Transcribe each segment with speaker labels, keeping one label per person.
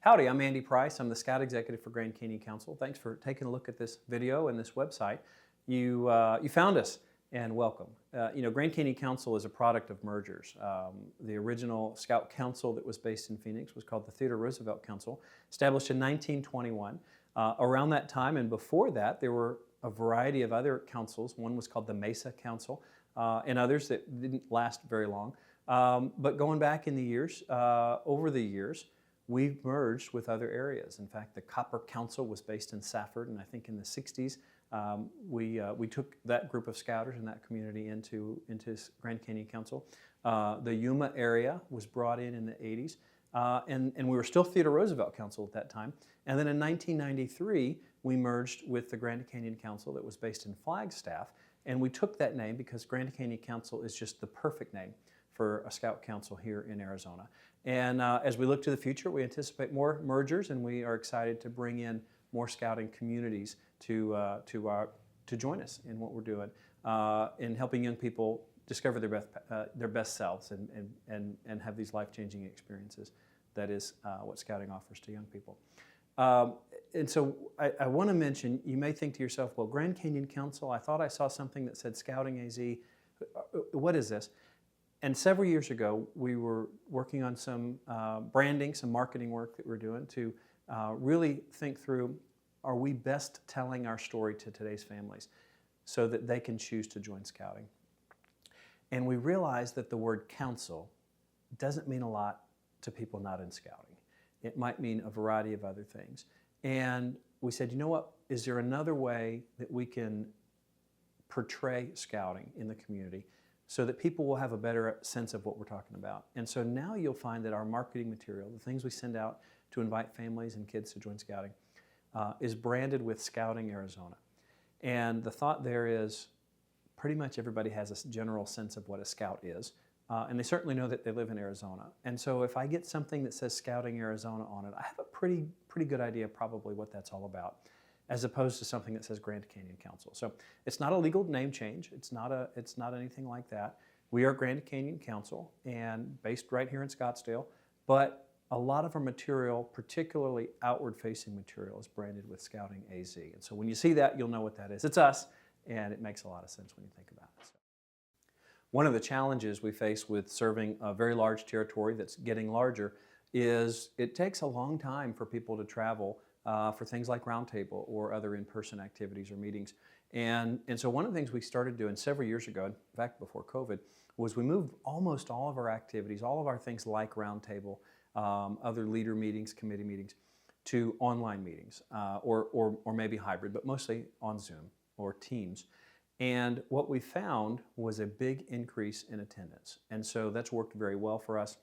Speaker 1: Howdy, I'm Andy Price. I'm the Scout Executive for Grand Canyon Council. Thanks for taking a look at this video and this website. You found us, and welcome. Grand Canyon Council is a product of mergers. The original Scout Council that was based in Phoenix was called the Theodore Roosevelt Council, established in 1921. Around that time and before that, there were a variety of other councils. One was called the Mesa Council, and others that didn't last very long. But going back in the years, over the years, we've merged with other areas. In fact, the Copper Council was based in Safford, and I think in the 60s, we took that group of Scouters and that community into Grand Canyon Council. The Yuma area was brought in the 80s, and we were still Theodore Roosevelt Council at that time. And then in 1993, we merged with the Grand Canyon Council that was based in Flagstaff, and we took that name because Grand Canyon Council is just the perfect name for a Scout Council here in Arizona. And as we look to the future, we anticipate more mergers, and we are excited to bring in more Scouting communities to join us in what we're doing, in helping young people discover their best selves and have these life-changing experiences. That is what Scouting offers to young people. And so I want to mention, you may think to yourself, well, Grand Canyon Council, I thought I saw something that said Scouting AZ. What is this? And several years ago, we were working on some branding, some marketing work that we're doing to really think through, are we best telling our story to today's families so that they can choose to join Scouting? And we realized that the word council doesn't mean a lot to people not in Scouting. It might mean a variety of other things. And we said, you know what, is there another way that we can portray Scouting in the community so that people will have a better sense of what we're talking about? And so now you'll find that our marketing material, the things we send out to invite families and kids to join Scouting, is branded with Scouting Arizona. And the thought there is pretty much everybody has a general sense of what a Scout is, and they certainly know that they live in Arizona. And so if I get something that says Scouting Arizona on it, I have a pretty good idea probably what that's all about, as opposed to something that says Grand Canyon Council. So it's not a legal name change. It's not anything like that. We are Grand Canyon Council and based right here in Scottsdale, but a lot of our material, particularly outward-facing material, is branded with Scouting AZ. And so when you see that, you'll know what that is. It's us, and it makes a lot of sense when you think about it. So one of the challenges we face with serving a very large territory that's getting larger is it takes a long time for people to travel for things like Roundtable or other in-person activities or meetings. And so one of the things we started doing several years ago, in fact before COVID, was we moved almost all of our activities, all of our things like Roundtable, other leader meetings, committee meetings, to online meetings or maybe hybrid, but mostly on Zoom or Teams. And what we found was a big increase in attendance. And so that's worked very well for us.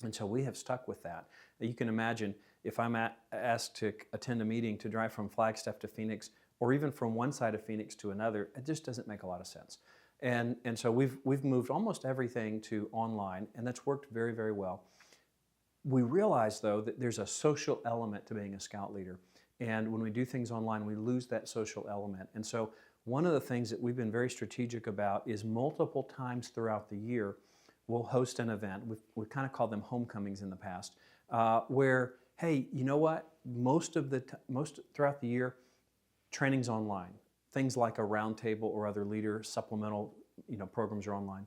Speaker 1: And so we have stuck with that. You can imagine if I'm asked to attend a meeting to drive from Flagstaff to Phoenix, or even from one side of Phoenix to another, it just doesn't make a lot of sense. And so we've moved almost everything to online, and that's worked very, very well. We realize, though, that there's a social element to being a Scout leader. And when we do things online, we lose that social element. And so one of the things that we've been very strategic about is multiple times throughout the year, we'll host an event. We've kind of called them homecomings in the past, where, hey, you know what? Most throughout the year, training's online. Things like a Roundtable or other leader supplemental programs are online.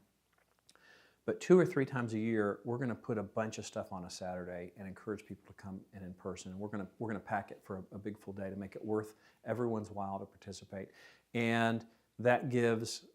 Speaker 1: But 2 or 3 times a year, we're going to put a bunch of stuff on a Saturday and encourage people to come in person. And we're going to pack it for a big full day to make it worth everyone's while to participate. And that gives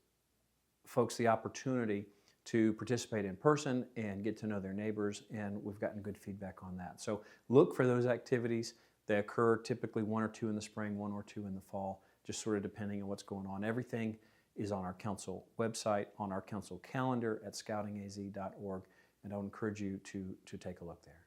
Speaker 1: folks the opportunity to participate in person and get to know their neighbors, and we've gotten good feedback on that. So look for those activities. They occur typically 1 or 2 in the spring, 1 or 2 in the fall, just sort of depending on what's going on. Everything is on our council website, on our council calendar at scoutingaz.org, and I would encourage you to take a look there.